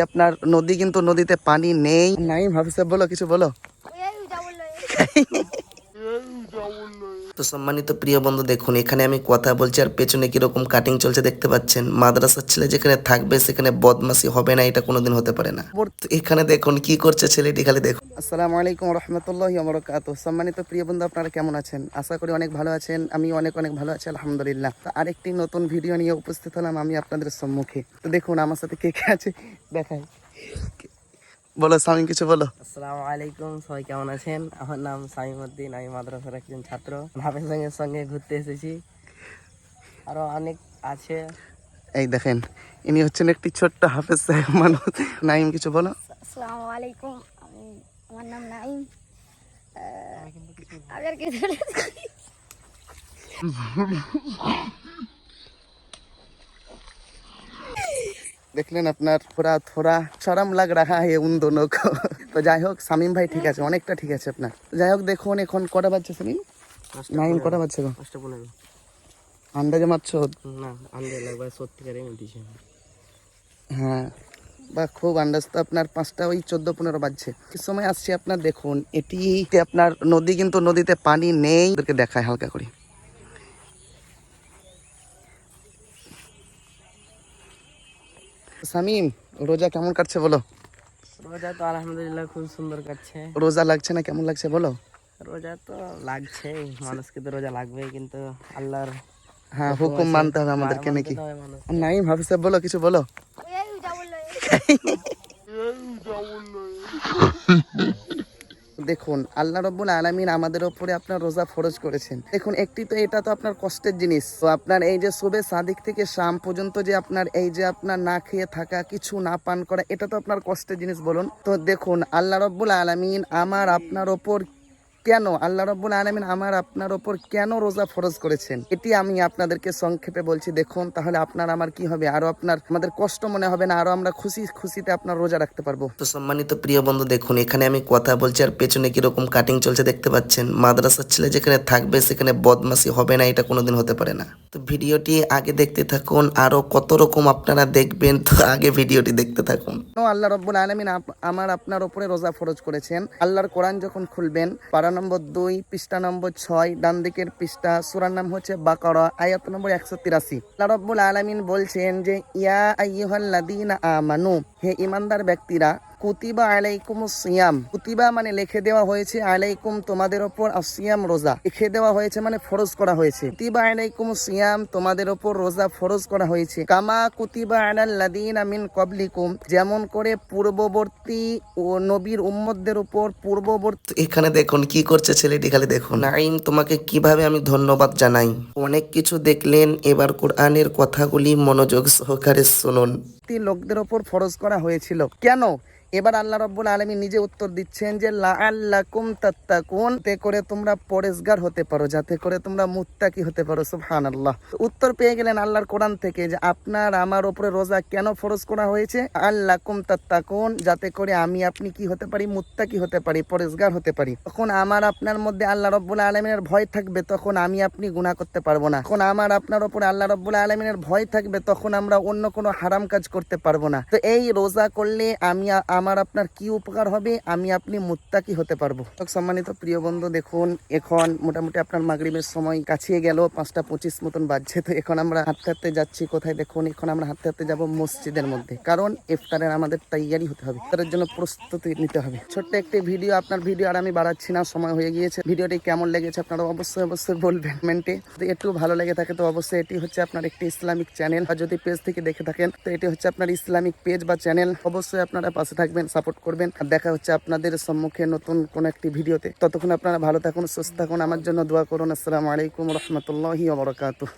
আপনার নদী, কিন্তু নদীতে পানি নেই। নাইম হাফিজ সাহেব বলো, কিছু বলো। তো সম্মানিত প্রিয় বন্ধু, দেখুন এখানে আমি কথা বলছি আর পেছনে কিরকম কাটিং চলছে দেখতে পাচ্ছেন। মাদ্রাসার ছেলে যেখানে থাকবে সেখানে বদমাশি হবে না, এটা কোনোদিন হতে পারে না। এখানে দেখুন কি করছে ছেলেটি, খালি দেখুন। আসসালামু আলাইকুম রহমতুল্লাহি ওয়া বারাকাতুহু। সম্মানিত প্রিয় বন্ধু, আপনারা কেমন আছেন? আশা করি অনেক ভালো আছেন। আমি অনেক ভালো আছি আলহামদুলিল্লাহ। তো আরেকটি নতুন ভিডিও নিয়ে উপস্থিত হলাম আমি আপনাদের সম্মুখে। তো দেখুন আমার সাথে কে কে আছে দেখাই। বলো সামিম, কিছু বলো। আসসালামু আলাইকুম, সবাই কেমন আছেন? আমার নাম সামিম উদ্দিন, আমি মাদ্রাসার একজন ছাত্র। হাফেজ ভাইয়ের সঙ্গে ঘুরতে এসেছি, আরো অনেক আছে। এই দেখেন, ইনি হচ্ছেন একটি ছোট্ট হাফেজ সাহেব মানুষ। নাইম, কিছু বলো। আসসালামু আলাইকুম, আমার নাম নাইম। আগের কিছু দেখলেন আপনার थोड़ा थोड़ा शर्म लग रहा है उन दोनों को। তো যাই হোক, সামিম ভাই ঠিক আছে, অনেকটা ঠিক আছে আপনার। যাই হোক, দেখুন এখন কটা বাজছে সামিম? নাইম কটা বাজছে গো? 5:15। আন্দাজে মারছো? না, আন্দাজ লাগবে সত্যিকারে দিছে। হ্যাঁ, বা খুব আন্দাজ তো আপনার 5টা ওই 14-15 বাজছে। কি সময় আসছে আপনার? দেখুন এটি আপনার নদী, কিন্তু নদীতে পানি নেই। ওদেরকে দেখায় হালকা করে। সামিম, রোজা কেমন কাটছে বলো? রোজা তো আলহামদুলিল্লাহ খুব সুন্দর কাটছে। রোজা লাগছে না, কেমন লাগছে বলো? রোজা তো লাগছে, মানুষকে তো রোজা লাগবেই, কিন্তু আল্লাহর হ্যাঁ, হুকুম মানতে হবে আমাদেরকে নাকি? মানুষ। নাইম হাফিজ সাহেব বলো, কিছু বলো। দেখুন আল্লাহ রাব্বুল আলামিন আমাদের উপরে আপনার রোজা ফরজ করেছেন। দেখুন একটি তো এটা তো আপনার কষ্টের জিনিস। তো আপনার এই যে সুবে সাদিক থেকে শাম পর্যন্ত যে আপনার এই যে আপনার না খেয়ে থাকা, কিছু না পান করা, এটা তো আপনার কষ্টের জিনিস বলুন। তো দেখুন আল্লাহ রাব্বুল আলামিন আমার আপনার ওপর কেন, আল্লাহ রাব্বুল আলামিন আমার আপনার ওপর কেন রোজা ফরজ করেছেন, এটি আমি আপনাদেরকে সংক্ষেপে বলছি। দেখুন তাহলে আপনার আমার কি হবে, আরো আপনার আমাদের কষ্ট মনে হবে না, আরো আমরা খুশিতে আপনার রোজা রাখতে পারবো। তো সম্মানিত প্রিয় বন্ধু, দেখুন এখানে আমি কথা বলছি আর পেছনে কিরকম কাটিং চলছে দেখতে পাচ্ছেন। মাদ্রাসার ছেলে যেখানে থাকবে সেখানে বদমাশি হবে না, এটা কোনোদিন হতে পারে না। তো ভিডিওটি আগে দেখতে থাকুন, আরো কত রকম আপনারা দেখবেন, তো আগে ভিডিওটি দেখতে থাকুন। আল্লাহ রাব্বুল আলামিন আমার আপনার উপরে রোজা ফরজ করেছেন। আল্লাহর কোরআন যখন খুলবেন, পারা নম্বর 2, পৃষ্ঠা নম্বর 6, ডান দিকের পৃষ্ঠা, সূরার নাম হচ্ছে বাকারা, আয়াত নম্বর 183। আল্লাহ রাব্বুল আলামিন বলছেন যে ইয়া আইয়ুহাল্লাযীনা আমানু, হে ঈমানদার ব্যক্তিরা, কুতিবা আলাইকুমুস সিয়াম, কুতিবা মানে লিখে দেওয়া হয়েছে, আলাইকুম তোমাদের উপর, আসিয়াম রোজা লিখে দেওয়া হয়েছে মানে ফরজ করা হয়েছে। কুতিবা আলাইকুমুস সিয়াম তোমাদের উপর রোজা ফরজ করা হয়েছে। কামা কুতিবা আলাল্লাযীনা মিন ক্বাবলিকুম, যেমন করে পূর্ববর্তী ও নবীর উম্মতদের উপর পূর্ববর্তী। এখানে দেখুন কি করছে ছেলেটি, খালি দেখুন। নাইম, তোমাকে কিভাবে আমি ধন্যবাদ জানাই। অনেক কিছু দেখলেন, এবার কোরআনের কথাগুলি মনোযোগ সহকারে শুনুন। লোকদের ওপর ফরজ করা হয়েছিল কেন? এবার আল্লাহ রাব্বুল আলামিন নিজে উত্তর দিচ্ছেন যে লাআল্লাকুম তাত্তাকুন, যাতে করে তোমরা পরেজগার হতে পারো, যাতে করে তোমরা মুত্তাকি হতে পারো। সুবহানাল্লাহ। উত্তর পেয়ে গেলেন আল্লাহর কোরআন থেকে যে আপনার আমার উপরে রোজা কেন ফরজ করা হয়েছে? আল্লাকুম তাত্তাকুন, যাতে করে আমি আপনি কি হতে পারি? মুত্তাকি হতে পারি, পরেজগার হতে পারি। তখন আমার আপনার মধ্যে আল্লাহ রাব্বুল আলামিনের ভয় থাকবে, তখন আমি আপনি গুনাহ করতে পারবো না। তখন আমার আপনার উপরে আল্লাহ রাব্বুল আলামিনের ভয় থাকবে, তখন আমরা অন্য কোনো হারাম কাজ করতে পারবো না। তো এই রোজা করলে আমার আপনার কি উপকার হবে? আমি আপনি মুত্তাকি হতে পারবো। সম্মানিত প্রিয় বন্ধু, দেখুন এখন মোটামুটি আপনার মাগরিবের সময় কাছিয়ে গেল, 5:25 মতন বাজছে। তো এখন আমরা হাঁটতে হাঁটতে যাচ্ছি কোথায়? দেখুন এখন আমরা হাঁটতে হাঁটতে যাবো মসজিদের মধ্যে, কারণ ইফতারের আমাদের তৈয়ারি হতে হবে, ইফতারের জন্য প্রস্তুতি নিতে হবে। ছোট্ট একটি ভিডিও, আপনার ভিডিও আর আমি বাড়াচ্ছি না, সময় হয়ে গিয়েছে। ভিডিওটি কেমন লেগেছে আপনারা অবশ্যই বলবেন কমেন্টে। যদি একটু ভালো লেগে থাকে তো অবশ্যই, এটি হচ্ছে আপনার একটি ইসলামিক চ্যানেল, আর যদি পেজ থেকে দেখে থাকেন তো এটি হচ্ছে আপনার ইসলামিক পেজ বা চ্যানেল। অবশ্যই আপনারা পাশে থাকবেন, সাপোর্ট করবেন। আর দেখা হচ্ছে আপনাদের সম্মুখে নতুন কোন একটি ভিডিওতে। ততক্ষণ আপনারা ভালো থাকুন, সুস্থ থাকুন, আমার জন্য দোয়া করুন। আসসালামু আলাইকুম রহমতুল্লাহি ওয়া বারাকাতুহু।